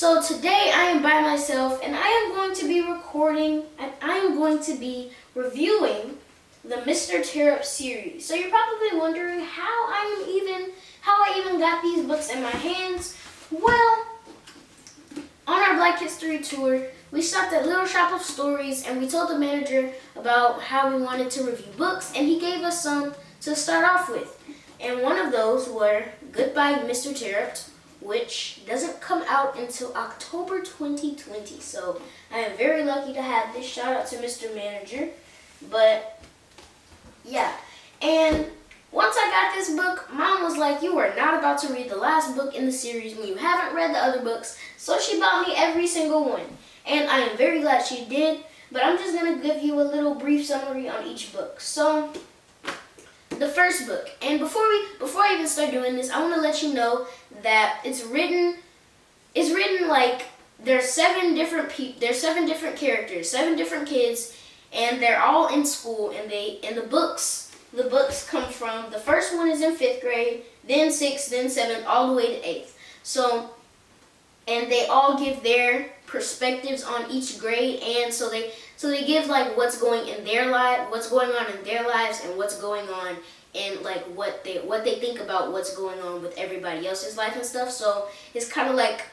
So today I am by myself and I am going to be recording and I am going to be reviewing the Mr. Terrupt series. So you're probably wondering how I even got these books in my hands. Well, on our Black History tour, we stopped at Little Shop of Stories and we told the manager about how we wanted to review books, and he gave us some to start off with. And one of those were Goodbye Mr. Terupt, which doesn't come out until October 2020. So I am very lucky to have this. Shout out to Mr. Manager. But yeah, and once I got this book, Mom was like, you are not about to read the last book in the series when you haven't read the other books. So she bought me every single one. And I am very glad she did. But I'm just going to give you a little brief summary on each book. So the first book, and before I even start doing this, I want to let you know that it's written like there's seven different characters, 7 different kids, and they're all in school, and the books come from, the first one is in 5th grade, then 6th, then 7th, all the way to 8th. So, and they all give their perspectives on each grade, and so they give like what's going on in their lives, and what's going on in like what they think about what's going on with everybody else's life and stuff. So it's kind of like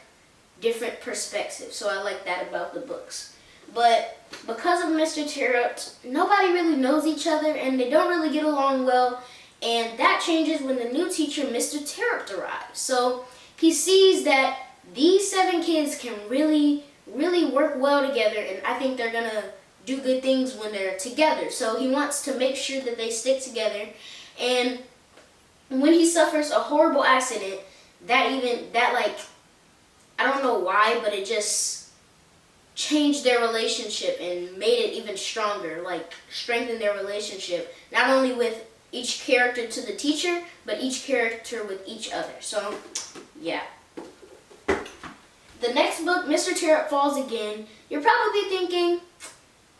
different perspectives. So I like that about the books. But because of Mr. Terupt, nobody really knows each other and they don't really get along well, and that changes when the new teacher, Mr. Terupt, arrives. So he sees that these 7 kids can really work well together, and I think they're gonna do good things when they're together. So he wants to make sure that they stick together. And when he suffers a horrible accident, I don't know why, but it just changed their relationship and made it even stronger, like strengthened their relationship, not only with each character to the teacher, but each character with each other. So yeah. The next book, Mr. Terupt Falls Again. You're probably thinking,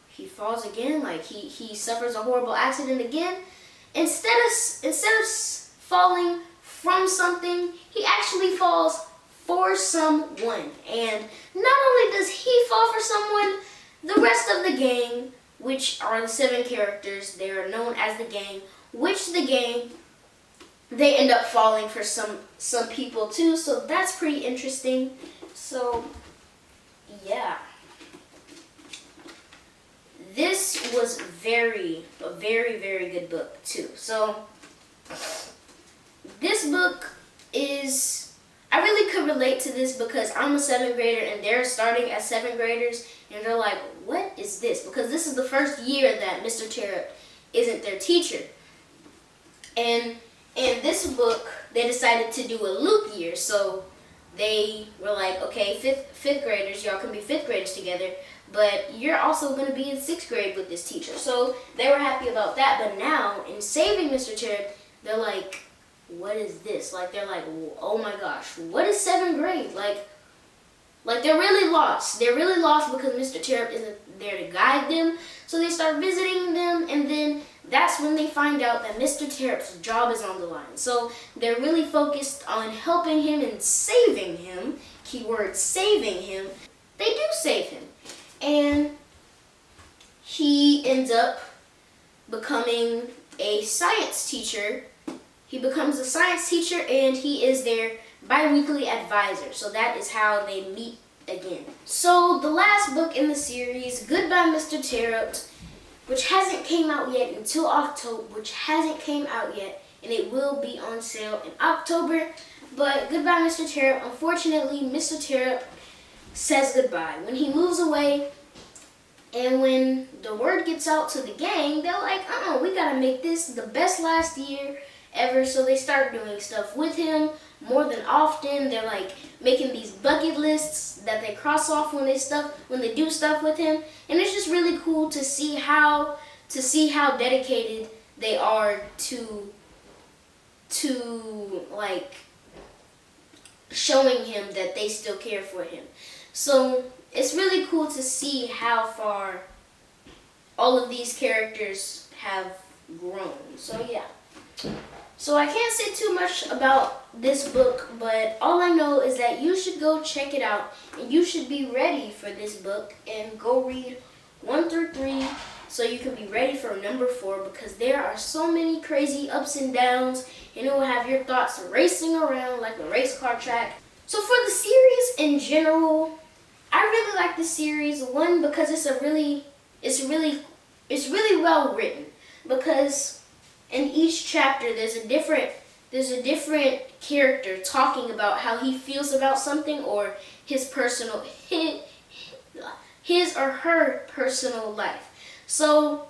he falls again? Like he suffers a horrible accident again? Instead of falling from something, he actually falls for someone. And not only does he fall for someone, the rest of the gang, which are the 7 characters, they are known as the gang, they end up falling for some people too. So that's pretty interesting. So yeah. This was a very, very good book too. So this book is, I really could relate to this because I'm a 7th grader and they're starting as 7th graders and they're like, what is this? Because this is the first year that Mr. Terupt isn't their teacher. And in this book, they decided to do a loop year. So they were like, okay, fifth graders, y'all can be 5th graders together, but you're also going to be in 6th grade with this teacher. So they were happy about that. But now, in saving Mr. Terupt, they're like, what is this? Like, they're like, oh my gosh, what is 7th grade? Like they're really lost. They're really lost because Mr. Terupt isn't there to guide them. So they start visiting them, and then that's when they find out that Mr. Terupt's job is on the line. So they're really focused on helping him and saving him. Keyword, saving him. They do save him. And he ends up becoming a science teacher. He becomes a science teacher and he is their bi-weekly advisor. So that is how they meet again. So the last book in the series, Goodbye Mr. Terupt, which hasn't came out yet until October, and it will be on sale in October. But Goodbye Mr. Terupt, unfortunately, Mr. Terupt says goodbye when he moves away. And when the word gets out to the gang, they're like, we gotta make this the best last year ever. So they start doing stuff with him more than often. They're like making these bucket lists that they cross off when they do stuff with him. And it's just really cool to see how dedicated they are to like showing him that they still care for him. So it's really cool to see how far all of these characters have grown. So yeah. So I can't say too much about this book, but all I know is that you should go check it out, and you should be ready for this book and go read 1 through 3 so you can be ready for number 4, because there are so many crazy ups and downs, and it will have your thoughts racing around like a race car track. So for the series in general, I really like the series. One, because it's really well written, because in each chapter there's a different character talking about how he feels about something, or his or her personal life. So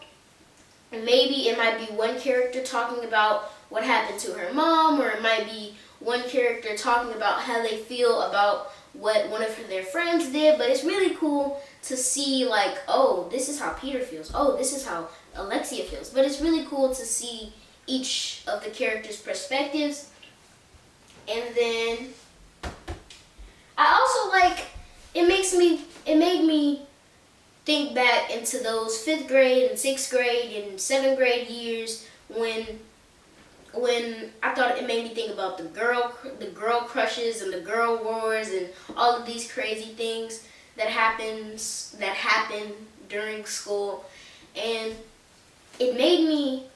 maybe it might be one character talking about what happened to her mom, or it might be one character talking about how they feel about what one of their friends did. But it's really cool to see, like, oh, this is how Peter feels. Oh, this is how Alexia feels. But it's really cool to see each of the characters' perspectives. And then I also like, it made me think back into those 5th grade and 6th grade and 7th grade years when I thought it made me think about the girl crushes and the girl wars and all of these crazy things that happen during school. And it made me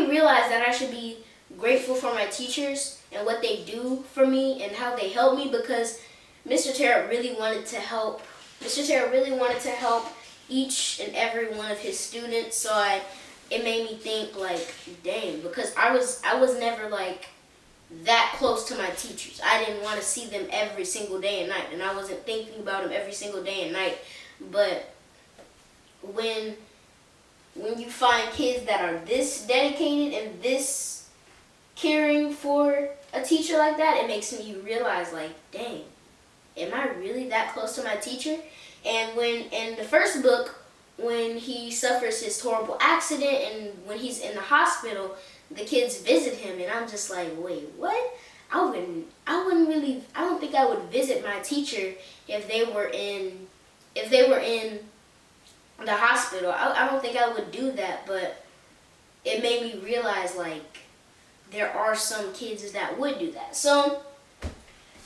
realize that I should be grateful for my teachers and what they do for me and how they help me, because Mr. Terupt really wanted to help. Mr. Terupt really wanted to help each and every one of his students. So it made me think, like, dang, because I was never like that close to my teachers. I didn't want to see them every single day and night, and I wasn't thinking about them every single day and night. But when you find kids that are this dedicated and this caring for a teacher like that, it makes me realize, like, dang, am I really that close to my teacher? And when in the first book, when he suffers his horrible accident and when he's in the hospital, the kids visit him, and I'm just like, wait, what? I don't think I would visit my teacher if they were in the hospital. I don't think I would do that. But it made me realize, like, there are some kids that would do that. So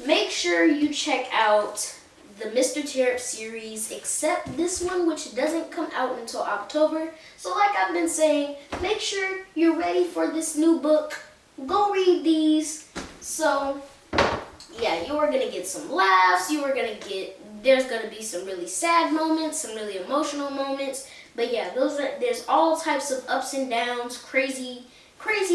make sure you check out the Mr. Terrupt series, except this one, which doesn't come out until October. So like I've been saying, make sure you're ready for this new book. Go read these. So yeah, you are gonna get some laughs. There's gonna be some really sad moments, some really emotional moments. But yeah, there's all types of ups and downs, crazy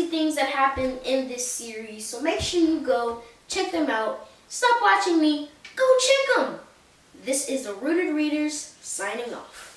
things that happen in this series. So make sure you go check them out. Stop watching me. Go check them. This is the Rooted Readers signing off.